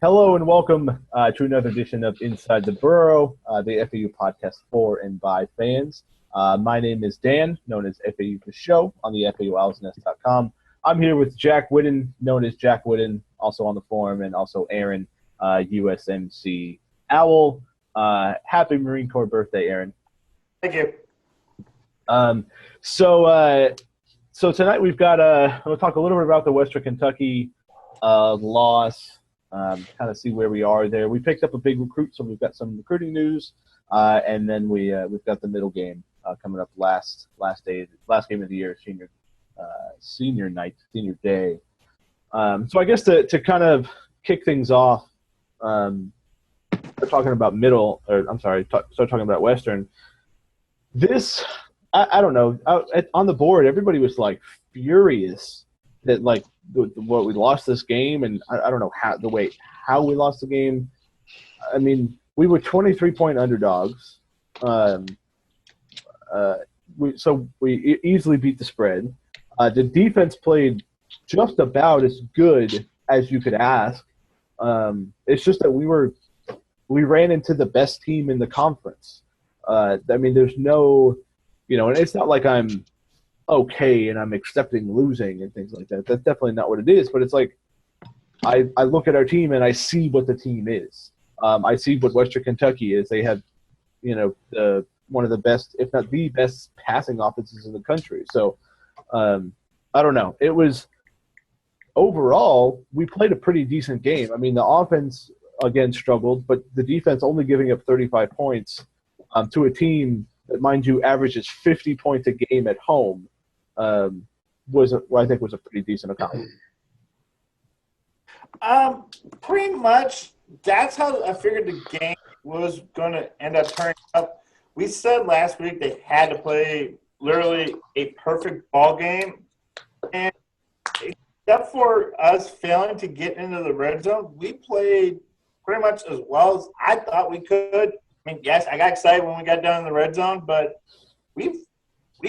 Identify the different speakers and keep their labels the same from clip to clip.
Speaker 1: Hello and welcome to another edition of Inside the Burrow, the FAU podcast for and by fans. My name is Dan, known as FAU The Show on the FAUOwlsNest.com. I'm here with Jack Whitten, known as Jack Whitten, also on the forum, and also Aaron, USMC Owl. Happy Marine Corps birthday, Aaron.
Speaker 2: Thank you.
Speaker 1: So tonight we've got we'll talk a little bit about the Western Kentucky loss. Kind of see where we are there. We picked up a big recruit, so we've got some recruiting news, and then we've got the middle game coming up last game of the year, senior night, senior day. So I guess to kind of kick things off, we're talking about start talking about Western. This, I don't know, on the board, everybody was like furious that like what we lost this game, and I don't know how we lost the game. I mean, we were 23-point underdogs, we easily beat the spread. The defense played just about as good as you could ask. It's just that we ran into the best team in the conference. I mean, there's no, and it's not like I'm okay and I'm accepting losing and things like that. That's definitely not what it is. But it's like I look at our team and I see what the team is. I see what Western Kentucky is. They have, one of the best, if not the best, passing offenses in the country. So I don't know. It was overall we played a pretty decent game. I mean, the offense again struggled, but the defense only giving up 35 points to a team that, mind you, averages 50 points a game at home. I think was a pretty decent accomplishment.
Speaker 2: Pretty much that's how I figured the game was going to end up turning up. We said last week they had to play literally a perfect ball game, and except for us failing to get into the red zone, we played pretty much as well as I thought we could. I mean, yes, I got excited when we got down in the red zone, but we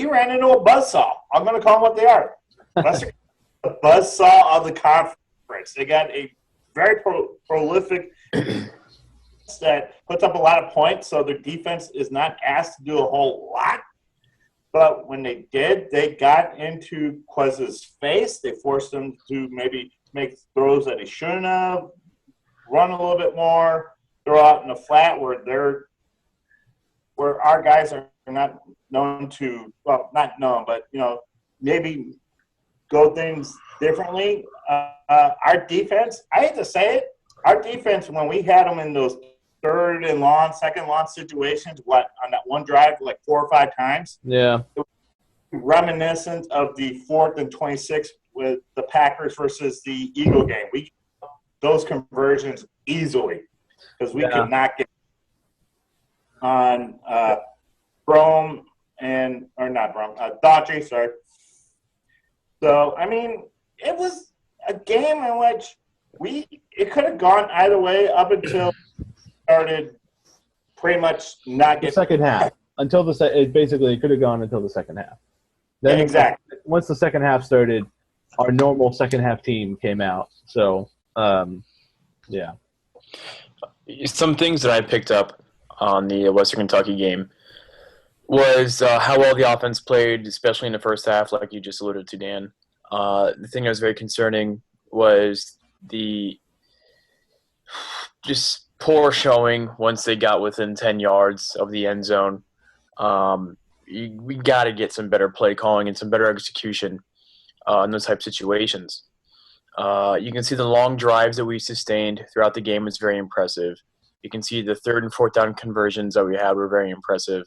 Speaker 2: ran into a buzzsaw. I'm going to call them what they are. The buzzsaw of the conference. They got a very prolific that puts up a lot of points, so their defense is not asked to do a whole lot. But when they did, they got into Quez's face. They forced him to maybe make throws that he shouldn't have, run a little bit more, throw out in the flat where our guys are not known to, well, not known, but, maybe go things differently. Our defense, I hate to say it, our defense, when we had them in those third and long, second long situations, on that one drive, like 4 or 5 times.
Speaker 1: Yeah.
Speaker 2: It was reminiscent of the 4th and 26 with the Packers versus the Eagle game. We got those conversions easily because we could not get on Daughtry, sorry. So, I mean, it was a game in which it could have gone either way up until started pretty much not getting
Speaker 1: the second half. It could have gone until the second half. Then
Speaker 2: exactly.
Speaker 1: Once the second half started, our normal second half team came out. So, yeah.
Speaker 3: Some things that I picked up on the Western Kentucky game was how well the offense played, especially in the first half, like you just alluded to, Dan. The thing that was very concerning was the just poor showing once they got within 10 yards of the end zone. We got to get some better play calling and some better execution in those type of situations. You can see the long drives that we sustained throughout the game was very impressive. You can see the 3rd and 4th down conversions that we had were very impressive.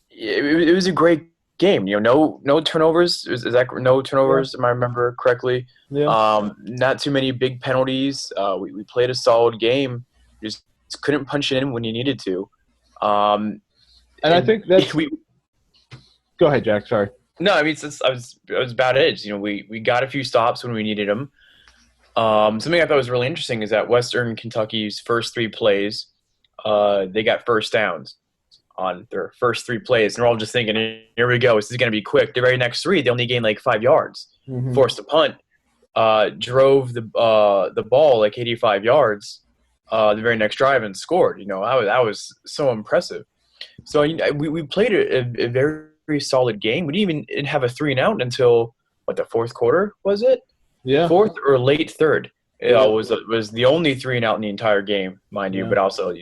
Speaker 3: It was a great game. No turnovers. Is that no turnovers? If I remember correctly.
Speaker 1: Yeah.
Speaker 3: Not too many big penalties. We played a solid game. Just couldn't punch it in when you needed to.
Speaker 1: And I think that's Go ahead, Jack. Sorry.
Speaker 3: No, I mean I was about it. We got a few stops when we needed them. Something I thought was really interesting is that Western Kentucky's first 3 plays, they got first downs on their first 3 plays, and we're all just thinking, here we go, this is going to be quick. The very next 3, they only gained like 5 yards, forced a punt. drove the ball like 85 yards the very next drive and scored. That was so impressive. So we played a very, very solid game. We didn't even have a 3-and-out until the fourth quarter, was it?
Speaker 1: Yeah.
Speaker 3: Fourth or late third.
Speaker 1: Yeah.
Speaker 3: Was the only 3-and-out in the entire game, mind you, but also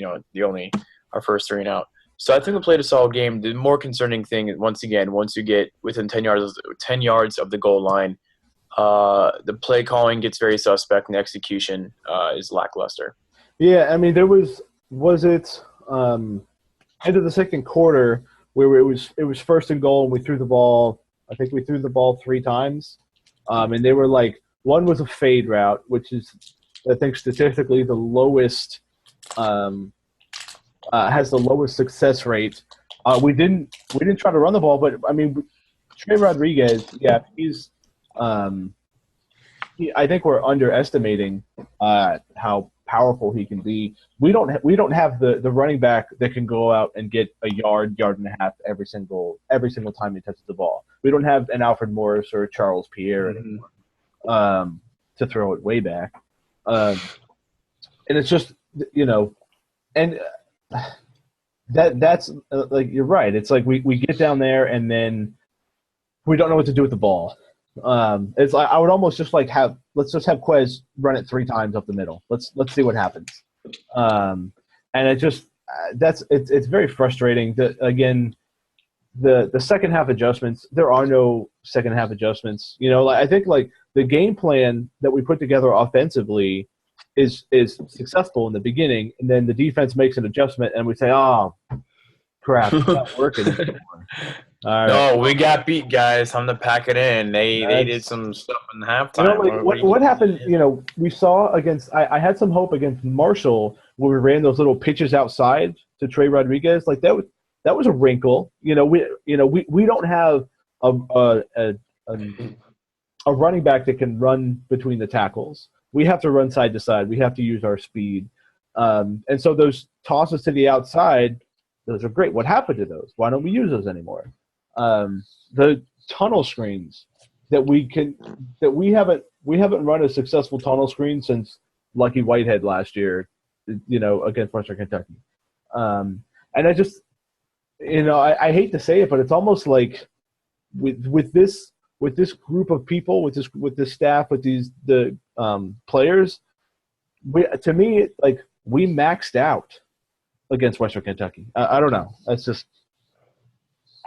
Speaker 3: our first 3-and-out. So I think we played a solid game. The more concerning thing, once again, once you get within 10 yards of the goal line, the play calling gets very suspect, and the execution is lackluster.
Speaker 1: Yeah, I mean, there was it end of the second quarter where it was first and goal and we threw the ball. I think we threw the ball 3 times, and they were like, one was a fade route, which is I think statistically the lowest, has the lowest success rate. We didn't try to run the ball, but I mean, Trey Rodriguez, he's. I think we're underestimating how powerful he can be. We don't have the running back that can go out and get a yard and a half every single time he touches the ball. We don't have an Alfred Morris or a Charles Pierre anymore, to throw it way back. And it's just and that's like you're right. It's like we get down there and then we don't know what to do with the ball. It's like I would almost just like let's just have Quez run it 3 times up the middle. Let's see what happens. And it just it's very frustrating. Again, the second half adjustments. There are no second half adjustments. I think like the game plan that we put together offensively is successful in the beginning, and then the defense makes an adjustment, and we say, "Oh, crap, it's not working anymore." All right.
Speaker 3: No, we got beat, guys. Time to pack it in. They did some stuff in halftime.
Speaker 1: What happened? We saw against. I had some hope against Marshall where we ran those little pitches outside to Trey Rodriguez. Like that was a wrinkle. We don't have a running back that can run between the tackles. We have to run side to side. We have to use our speed. And so those tosses to the outside, those are great. What happened to those? Why don't we use those anymore? The tunnel screens that we haven't run a successful tunnel screen since Lucky Whitehead last year, against Western Kentucky. And I just, I hate to say it, but it's almost like with this group of people, with this staff, with the players, to me, like we maxed out against Western Kentucky. I don't know. That's just.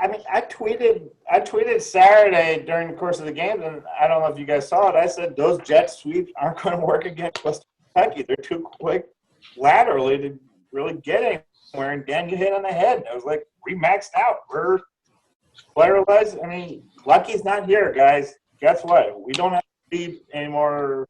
Speaker 2: I mean, I tweeted Saturday during the course of the game, and I don't know if you guys saw it. I said those jet sweeps aren't going to work against Western Kentucky. They're too quick laterally to really get anywhere, and Dan, you hit on the head. I was like, we maxed out. We're player-wise. I mean, Lucky's not here, guys. Guess what? We don't have to be anymore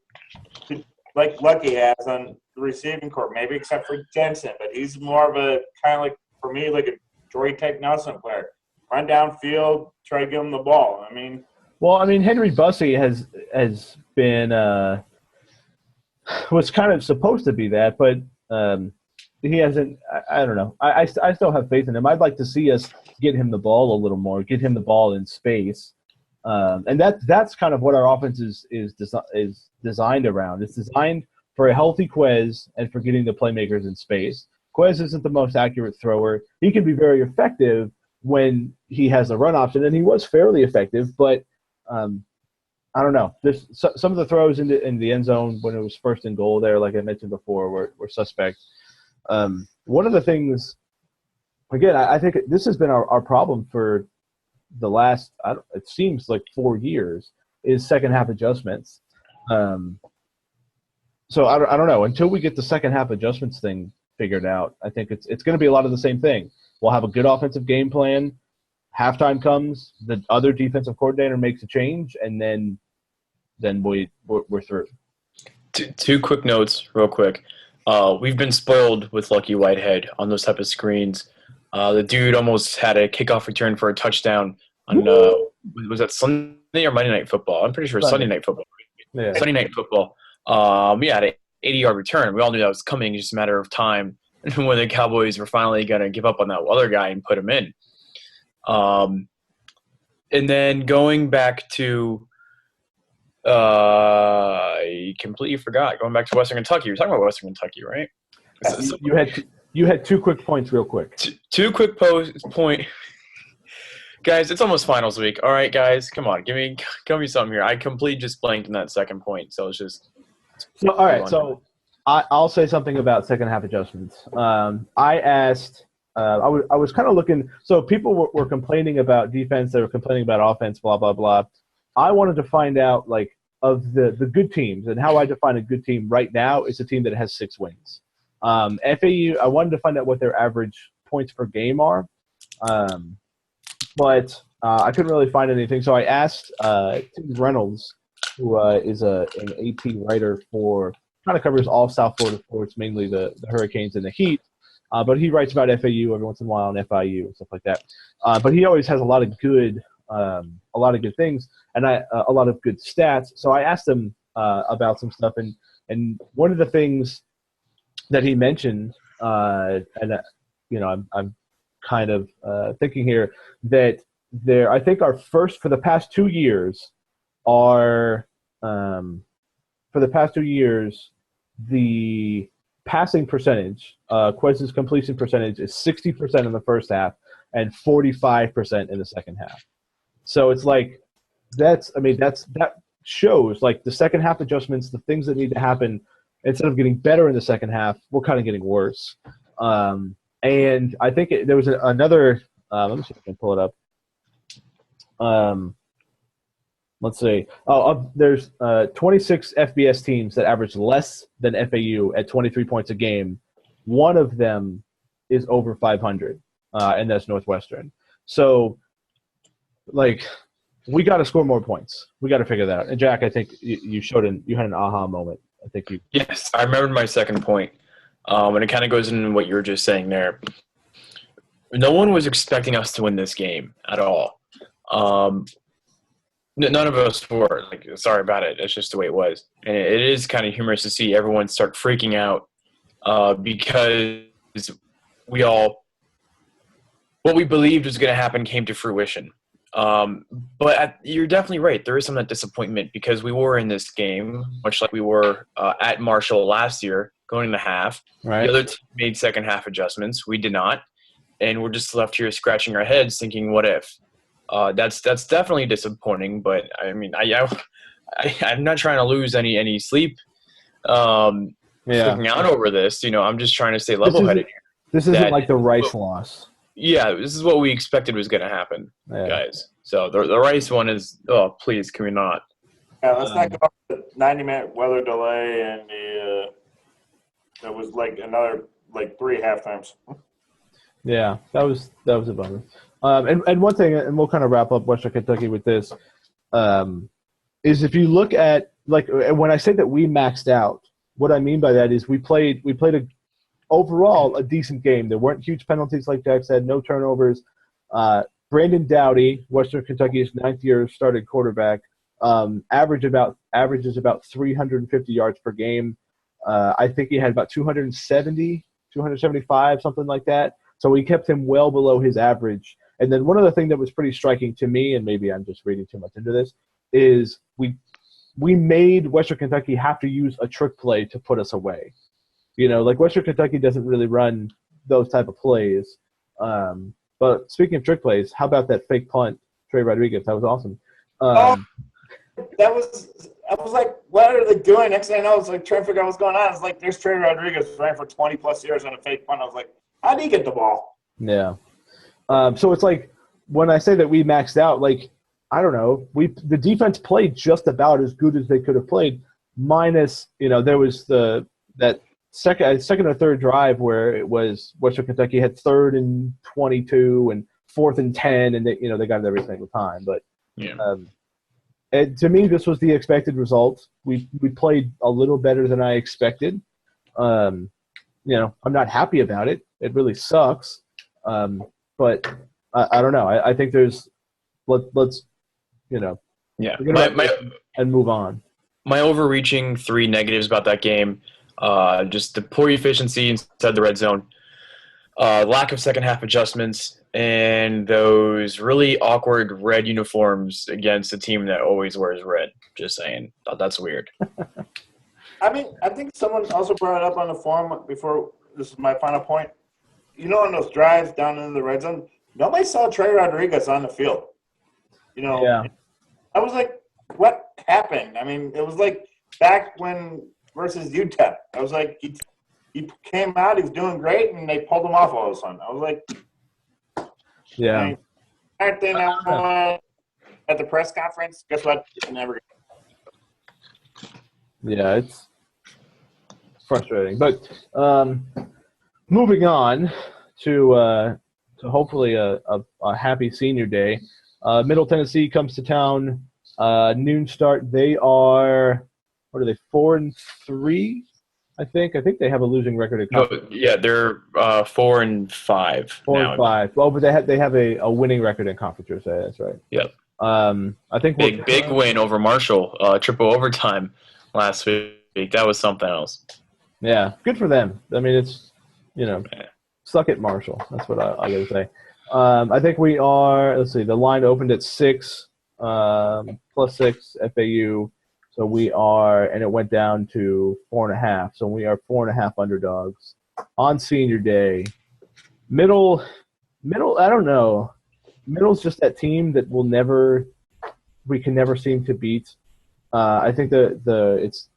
Speaker 2: like Lucky has on the receiving corps, maybe except for Jensen, but he's more of a kind of like, for me, like a Jory Tech Nelson player. Run downfield, try to give him the ball.
Speaker 1: Henry Bussey has been was kind of supposed to be that, but he hasn't. I don't know. I still have faith in him. I'd like to see us get him the ball a little more, get him the ball in space, and that's kind of what our offense is designed around. It's designed for a healthy Quez and for getting the playmakers in space. Quez isn't the most accurate thrower. He can be very effective when he has the run option, and he was fairly effective, but I don't know. There's some of the throws in the end zone when it was first and goal there, like I mentioned before, were suspect. One of the things, again, I think this has been our problem for the last, it seems like 4 years, is second half adjustments. So I don't know. Until we get the second half adjustments thing figured out, I think it's going to be a lot of the same thing. We'll have a good offensive game plan. Halftime comes, the other defensive coordinator makes a change, and then we're through.
Speaker 3: Two quick notes, real quick. We've been spoiled with Lucky Whitehead on those type of screens. The dude almost had a kickoff return for a touchdown on was that Sunday or Monday Night Football? I'm pretty sure Sunday Night Football.
Speaker 1: Yeah.
Speaker 3: Sunday Night Football. We had an 80-yard return. We all knew that was coming. It's just a matter of time when the Cowboys were finally going to give up on that other guy and put him in. And then going back to I completely forgot. Going back to Western Kentucky. You're talking about Western Kentucky, right?
Speaker 1: You had 2 quick points real quick.
Speaker 3: Two quick point. Guys, it's almost finals week. All right, guys, come on. Give me something here. I completely just blanked in that second point, so it's just –
Speaker 1: So, all right, so I'll say something about second half adjustments. I asked I was kind of looking – so people were complaining about defense. They were complaining about offense, blah, blah, blah. I wanted to find out, like, of the good teams, and how I define a good team right now is a team that has 6 wins. FAU, I wanted to find out what their average points per game are. But I couldn't really find anything, so I asked Tim Reynolds, who is an AP writer for kind of covers all South Florida sports, mainly the Hurricanes and the Heat. But he writes about FAU every once in a while on FIU and stuff like that. But he always has a lot of good things and a lot of good stats. So I asked him about some stuff, and one of the things that he mentioned, I'm kind of thinking here that I think our first for the past 2 years the passing percentage, Quez's completion percentage is 60% in the first half and 45% in the second half. So it's like that shows like the second half adjustments, the things that need to happen. Instead of getting better in the second half, we're kind of getting worse. And I think there was another let me see if I can pull it up. Let's see. There's 26 FBS teams that average less than FAU at 23 points a game. One of them is over 500, and that's Northwestern. So, like, we got to score more points. We got to figure that out. And Jack, I think you had an aha moment. I think you.
Speaker 3: Yes, I remembered my second point, and it kind of goes into what you were just saying there. No one was expecting us to win this game at all. None of us were. Like, sorry about it. It's just the way it was. And it is kind of humorous to see everyone start freaking out because what we believed was going to happen came to fruition. But you're definitely right. There is some of that disappointment because we were in this game, much like we were at Marshall last year, going into half.
Speaker 1: Right.
Speaker 3: The other team made second half adjustments. We did not. And we're just left here scratching our heads thinking, what if? That's definitely disappointing, but I mean, I'm not trying to lose any sleep freaking out over this. I'm just trying to stay level-headed here.
Speaker 1: This isn't like the Rice loss.
Speaker 3: Yeah, this is what we expected was going to happen, guys. So the Rice one is, please, can we not?
Speaker 2: Yeah, let's not go off the 90-minute weather delay and that was like another 3 halftimes.
Speaker 1: Yeah, that was a bummer. And one thing, and we'll kind of wrap up Western Kentucky with this, is if you look at when I say that we maxed out, what I mean by that is we played overall a decent game. There weren't huge penalties, like Jack said, no turnovers. Brandon Dowdy, Western Kentucky's 9th-year starting quarterback, averages about 350 yards per game. I think he had about 275, something like that. So we kept him well below his average. And then one other thing that was pretty striking to me, and maybe I'm just reading too much into this, is we made Western Kentucky have to use a trick play to put us away. Western Kentucky doesn't really run those type of plays. But speaking of trick plays, how about that fake punt, Trey Rodriguez? That was awesome.
Speaker 2: I was like, what are they doing? Next thing I know, I was like trying to figure out what's going on. It's like, there's Trey Rodriguez ran for 20-plus years on a fake punt. I was like, how do you get the ball?
Speaker 1: Yeah. So it's like when I say that we maxed out, I don't know, the defense played just about as good as they could have played, minus there was that second or third drive where it was Western Kentucky had 3rd and 22 and 4th and 10, and they got it every single time. But and to me, this was the expected result. We played a little better than I expected. I'm not happy about it. It really sucks. But I don't know. I think let's and move on.
Speaker 3: My overreaching 3 negatives about that game, just the poor efficiency inside the red zone, lack of second half adjustments, and those really awkward red uniforms against a team that always wears red. Just saying. Thought that's weird.
Speaker 2: I mean, I think someone also brought it up on the forum before. This is my final point. On those drives down into the red zone, nobody saw Trey Rodriguez on the field.
Speaker 1: Yeah.
Speaker 2: I was like, what happened? I mean, it was like back when versus UTEP. I was like, he came out, he was doing great, and they pulled him off all of a sudden. I was like,
Speaker 1: Yeah.
Speaker 2: Aren't they now at the press conference? Guess what? Never.
Speaker 1: Yeah, it's frustrating. But moving on to hopefully a happy senior day. Middle Tennessee comes to town. Noon start. They are, 4-3? I think they have a losing record at conference.
Speaker 3: No, yeah, they're 4-5 now.
Speaker 1: 4-5. Well, but they have a winning record in conference USA. That's right.
Speaker 3: Yep.
Speaker 1: I think
Speaker 3: Big win over Marshall, triple overtime last week. That was something else.
Speaker 1: Yeah, good for them. I mean, it's suck it, Marshall. That's what I gotta say. I think we are. Let's see. The line opened at 6, +6 FAU. So we are, and it went down to 4.5. So we are 4.5 underdogs on senior day. Middle. I don't know. Middle's just that team that we can never seem to beat. I think it's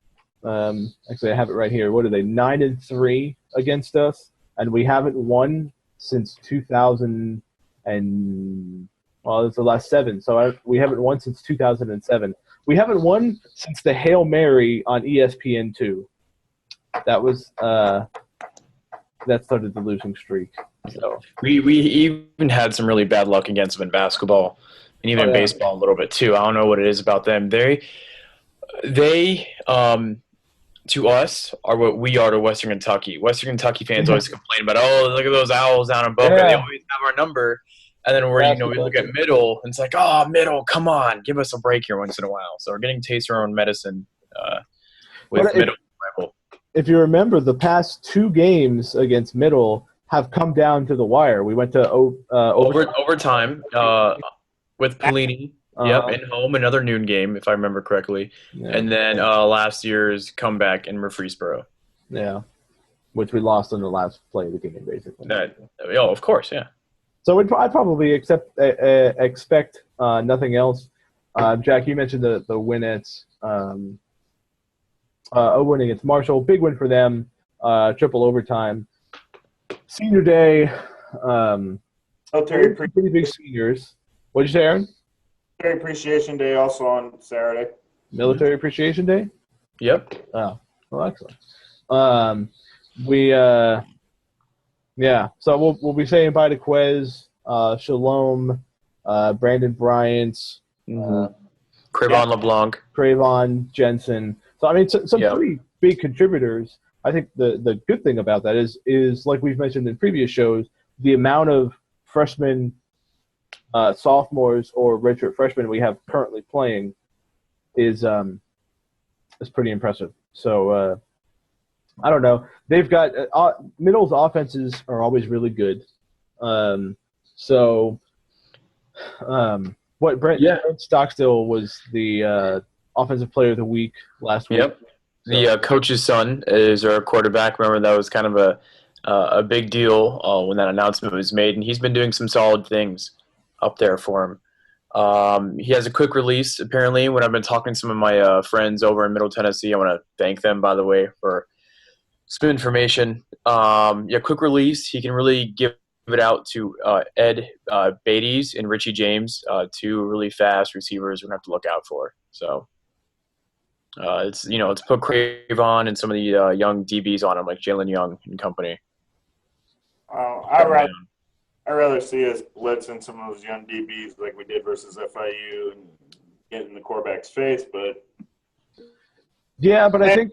Speaker 1: actually I have it right here. What are they? 9-3 against us, and we haven't won since 2000 and it's the last 7. So we haven't won since 2007. We haven't won since the Hail Mary on ESPN2. That was that started the losing streak. So
Speaker 3: we even had some really bad luck against them in basketball and even in baseball a little bit too. I don't know what it is about them. They to us are what we are to Western Kentucky. Western Kentucky fans always complain about, look at those Owls down in Boca. They always have our number. And then we look at Middle, and it's like, Middle, come on, give us a break here once in a while. So we're getting to taste our own medicine with Middle.
Speaker 1: If you remember, the past 2 games against Middle have come down to the wire. We went to
Speaker 3: overtime with Pelini. Yep, in home, another noon game, if I remember correctly. Yeah. And then last year's comeback in Murfreesboro.
Speaker 1: Yeah, which we lost on the last play of the game, basically.
Speaker 3: Of course, yeah.
Speaker 1: So I'd probably expect nothing else. Jack, you mentioned the win at winning against Marshall. Big win for them, triple overtime. Senior day, pretty big seniors. What'd you say, Aaron?
Speaker 2: Military Appreciation Day also on Saturday.
Speaker 1: Military Appreciation Day?
Speaker 3: Yep.
Speaker 1: Oh, well, excellent. So we'll be saying bye to Quez, Shalom, Brandon Bryant,
Speaker 3: Cravon LeBlanc,
Speaker 1: Cravon Jensen. So I mean, some pretty big contributors. I think the good thing about that is like we've mentioned in previous shows, the amount of freshmen, sophomores, or redshirt freshmen we have currently playing is pretty impressive. So I don't know. They've got Middle's offenses are always really good. Brent Stockstill was the offensive player of the week last week.
Speaker 3: Yep. The coach's son is our quarterback. Remember, that was kind of a big deal when that announcement was made, and he's been doing some solid things up there for him. He has a quick release, apparently. When I've been talking to some of my friends over in Middle Tennessee, I want to thank them, by the way, for some information. Quick release. He can really give it out to Ed Beatties and Richie James, 2 really fast receivers we're going to have to look out for. So it's put Cravon and some of the young DBs on him, like Jalen Young and company.
Speaker 2: I'd rather see us blitzing some of those young DBs like we did versus FIU and get in the quarterback's face, but
Speaker 1: I think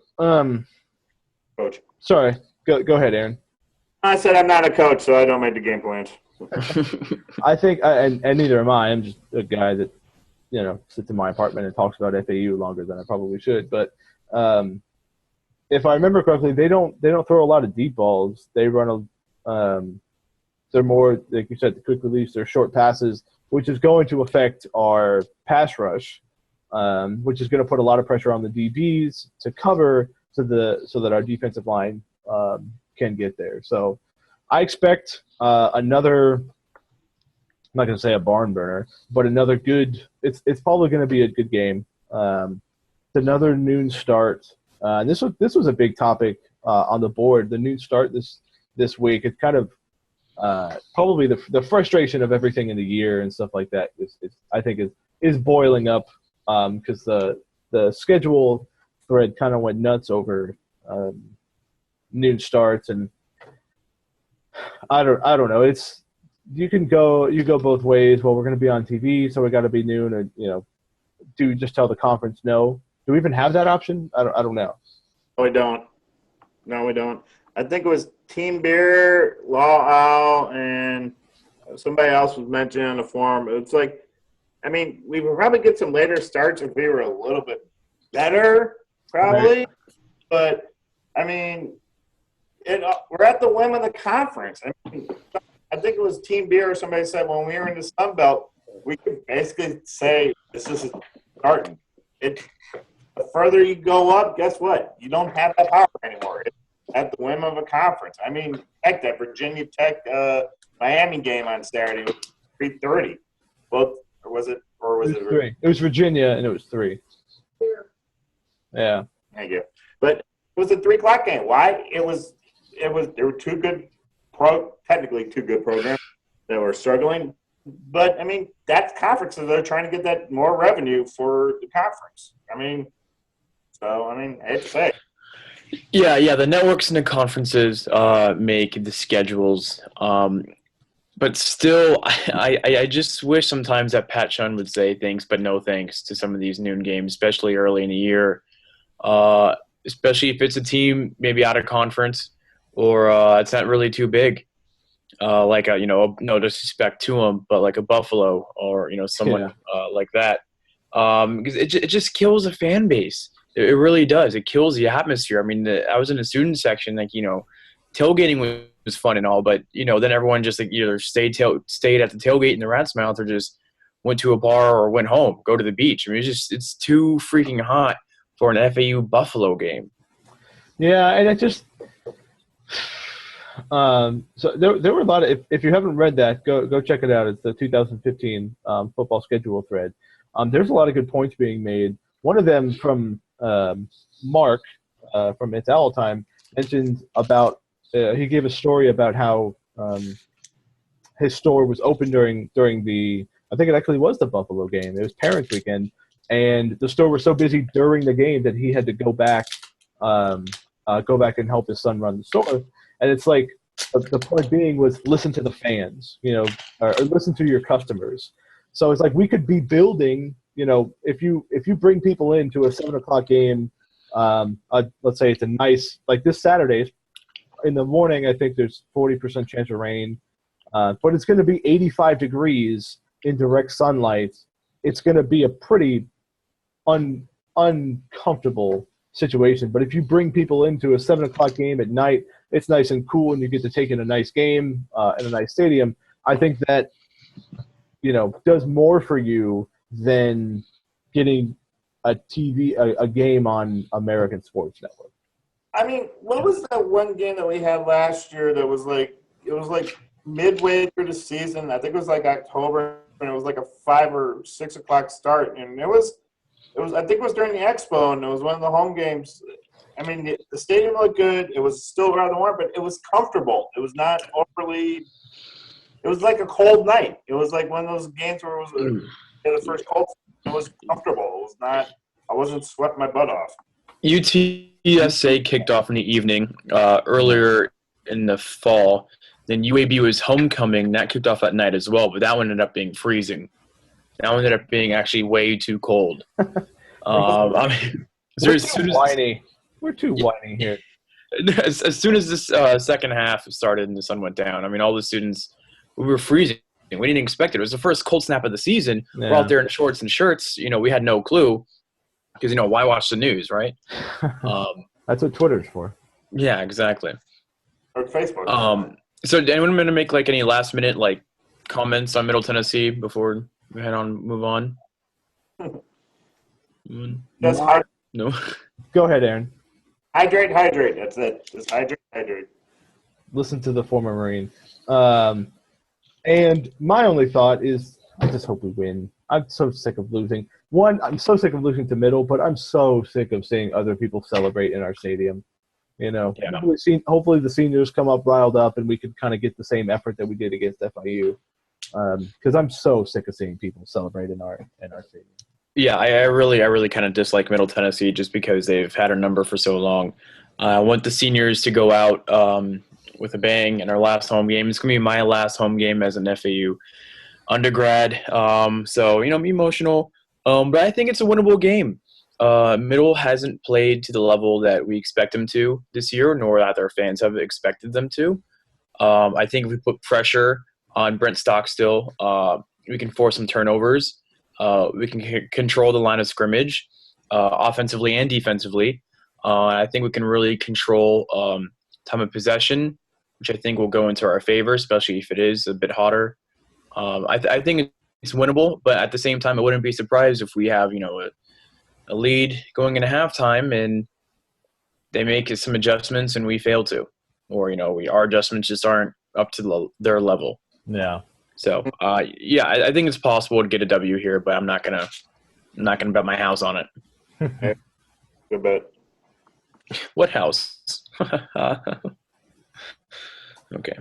Speaker 2: coach.
Speaker 1: Sorry, go ahead, Aaron.
Speaker 2: I said I'm not a coach, so I don't make the game plans.
Speaker 1: I think, and neither am I. I'm just a guy that sits in my apartment and talks about FAU longer than I probably should. But if I remember correctly, they don't throw a lot of deep balls. They run They're more, like you said, the quick release. They're short passes, which is going to affect our pass rush, which is going to put a lot of pressure on the DBs to cover so that our defensive line can get there. So I expect another, I'm not going to say a barn burner, but another good – it's probably going to be a good game. It's another noon start. And this was a big topic on the board, the noon start this week. It's kind of probably the frustration of everything in the year and stuff like that I think is boiling up because the schedule thread kind of went nuts over noon starts, and I don't know. It's you go both ways. Well, we're going to be on TV, so we got to be noon, or do we just tell the conference no? Do we even have that option? I don't know.
Speaker 2: No, we don't. No, we don't. I think it was Team Beer, Law Owl, and somebody else was mentioned on the forum. It's like, I mean, we would probably get some later starts if we were a little bit better, probably. Right. But, I mean, we're at the whim of the conference. I think it was Team Beer or somebody said when we were in the Sun Belt, we could basically say this is starting. The further you go up, guess what? You don't have that power anymore. It's at the whim of a conference. I mean, heck, that Virginia Tech Miami game on Saturday was 3:30. Both, or was it
Speaker 1: 3? It was Virginia, and it was 3. Yeah.
Speaker 2: Thank you. But it was a 3:00 game. Why? There were technically two good programs that were struggling. But I mean, that's conferences. They're trying to get that more revenue for the conference. I hate to say.
Speaker 3: Yeah. The networks and the conferences make the schedules. But still, I just wish sometimes that Pat Shun would say thanks but no thanks to some of these noon games, especially early in the year. Especially if it's a team maybe out of conference or it's not really too big. No disrespect to them, but like a Buffalo or, someone like that. Because it just kills a fan base. It really does. It kills the atmosphere. I mean, I was in the student section, tailgating was fun and all, but, then everyone just either stayed at the tailgate in the Rat's Mouth or just went to a bar or went home, go to the beach. I mean, it's too freaking hot for an FAU Buffalo game.
Speaker 1: Yeah, and it just so there were a lot of if you haven't read that, go check it out. It's the 2015 football schedule thread. There's a lot of good points being made. One of them from Mark from It's Owl Time mentioned about he gave a story about how his store was open during the I think it actually was the Buffalo game. It was Parents Weekend, and the store was so busy during the game that he had to go back and help his son run the store. And it's like the point being was listen to the fans, or listen to your customers. So it's like we could be building, if you bring people into a 7:00 game, let's say it's a nice, like this Saturday in the morning, I think there's 40% chance of rain, but it's going to be 85 degrees in direct sunlight. It's going to be a pretty uncomfortable situation. But if you bring people into a 7:00 game at night, it's nice and cool, and you get to take in a nice game in a nice stadium. I think that, does more for you than getting a game on American Sports Network.
Speaker 2: I mean, what was that one game that we had last year that was it was midway through the season? I think it was October, and it was a 5 or 6 o'clock start, and it was I think it was during the Expo, and it was one of the home games. I mean, the stadium looked good. It was still rather warm, but it was comfortable. It was not overly – it was like a cold night. It was like one of those games where it was the first cold. It was comfortable. It was not – I wasn't sweating my butt off.
Speaker 3: UTSA kicked off in the evening earlier in the fall. Then UAB was homecoming. That kicked off at night as well, but that one ended up being freezing. That one ended up being actually way too cold.
Speaker 1: We're too whiny here.
Speaker 3: As soon as this second half started and the sun went down, I mean, all the students, we were freezing. We didn't expect it. It was the first cold snap of the season. Yeah. We're out there in shorts and shirts. We had no clue because, why watch the news, right?
Speaker 1: That's what Twitter's for.
Speaker 3: Yeah, exactly.
Speaker 2: Or Facebook.
Speaker 3: So, did anyone want to make like any last minute like comments on Middle Tennessee before we move on?
Speaker 2: Just
Speaker 3: No.
Speaker 1: Go ahead, Aaron.
Speaker 2: hydrate. That's it. Just hydrate.
Speaker 1: Listen to the former Marine. And my only thought is, I just hope we win. I'm so sick of losing. One, I'm so sick of losing to Middle, but I'm so sick of seeing other people celebrate in our stadium. You know,
Speaker 3: Yeah.
Speaker 1: hopefully the seniors come up riled up, and we can kind of get the same effort that we did against FIU. Because I'm so sick of seeing people celebrate in our stadium.
Speaker 3: Yeah, I really kind of dislike Middle Tennessee just because they've had our number for so long. I want the seniors to go out with a bang in our last home game. It's going to be my last home game as an FAU undergrad. So, be emotional. But I think it's a winnable game. Middle hasn't played to the level that we expect them to this year, nor that our fans have expected them to. I think if we put pressure on Brent Stockstill, we can force some turnovers. We can control the line of scrimmage offensively and defensively. I think we can really control time of possession, which I think will go into our favor, especially if it is a bit hotter. I think it's winnable, but at the same time, I wouldn't be surprised if we have a lead going into halftime and they make some adjustments and we fail to, or our adjustments just aren't up to their level.
Speaker 1: Yeah.
Speaker 3: So I think it's possible to get a W here, but I'm not gonna bet my house on it.
Speaker 2: Good bet.
Speaker 3: What house? Okay.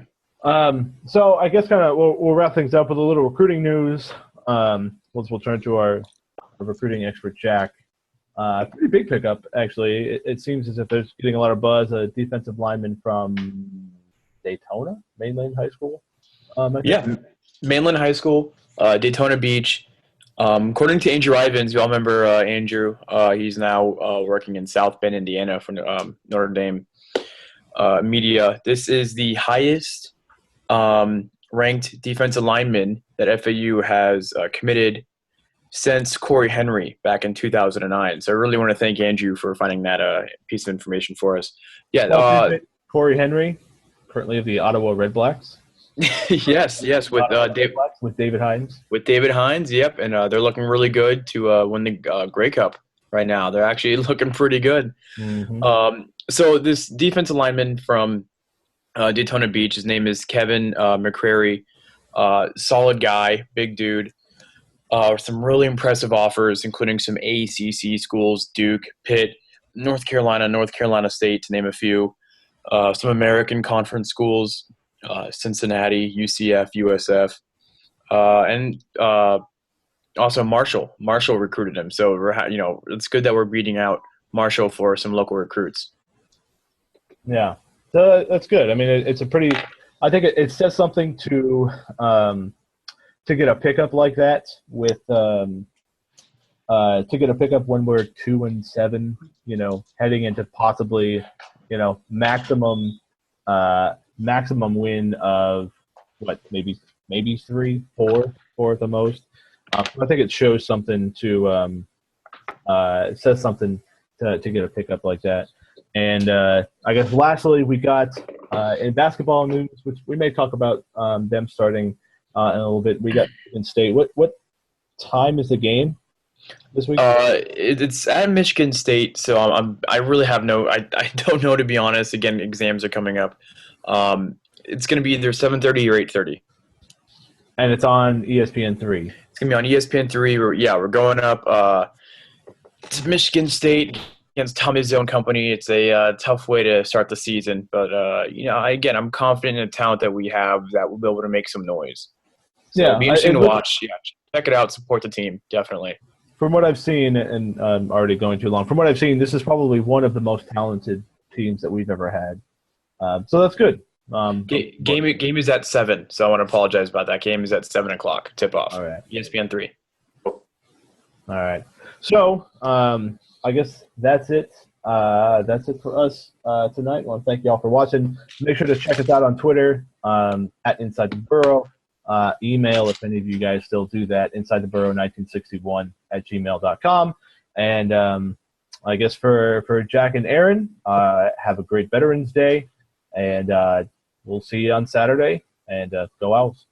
Speaker 1: So I guess kind of we'll wrap things up with a little recruiting news. We'll turn to our recruiting expert, Jack. Pretty big pickup, actually. It seems as if there's getting a lot of buzz. A defensive lineman from Daytona, Mainland High School.
Speaker 3: Mainland High School, Daytona Beach. According to Andrew Ivins, you all remember Andrew. He's now working in South Bend, Indiana for Notre Dame media. This is the highest ranked defensive lineman that FAU has committed since Corey Henry back in 2009. So I really want to thank Andrew for finding that piece of information for us. Yeah,
Speaker 1: Corey Henry, currently of the Ottawa Red Blacks.
Speaker 3: yes, with
Speaker 1: David Hines.
Speaker 3: With David Hines, yep, and they're looking really good to win the Grey Cup right now. They're actually looking pretty good.
Speaker 1: Mm-hmm.
Speaker 3: So this defensive lineman from Daytona Beach, his name is Kevin McCrary. Solid guy, big dude. Some really impressive offers, including some ACC schools, Duke, Pitt, North Carolina State, to name a few. Some American Conference schools, Cincinnati, UCF, USF, and also Marshall. Marshall recruited him, so it's good that we're beating out Marshall for some local recruits.
Speaker 1: Yeah, so that's good. I mean, it's a pretty. I think it says something to get a pickup like that with to get a pickup when we're 2-7. Heading into possibly maximum win of maybe 3, 4 at the most. I think it shows something to it says something to get a pickup like that. And I guess lastly, we got in basketball news, which we may talk about them starting in a little bit. We got Michigan State. What time is the game this week?
Speaker 3: It's at Michigan State, so I really have I don't know, to be honest. Again, exams are coming up. It's going to be either 7:30 or 8:30.
Speaker 1: And it's on ESPN3.
Speaker 3: It's going to be on ESPN3. We're going up to Michigan State against Tommy Zone Company. It's a tough way to start the season, but again, I'm confident in the talent that we have that we'll be able to make some noise. So it'll be interesting to watch. Yeah, check it out. Support the team, definitely.
Speaker 1: From what I've seen, and I'm already going too long. From what I've seen, this is probably one of the most talented teams that we've ever had. So that's good.
Speaker 3: Game is at 7, so I want to apologize about that. Game is at 7:00 tip off.
Speaker 1: All right.
Speaker 3: ESPN3.
Speaker 1: All right. So I guess that's it. That's it for us tonight. I want to thank you all for watching. Make sure to check us out on Twitter at Inside the Burrow. Email, if any of you guys still do that, insidetheborough1961@gmail.com. And I guess for Jack and Aaron, have a great Veterans Day. And we'll see you on Saturday, and go Owls.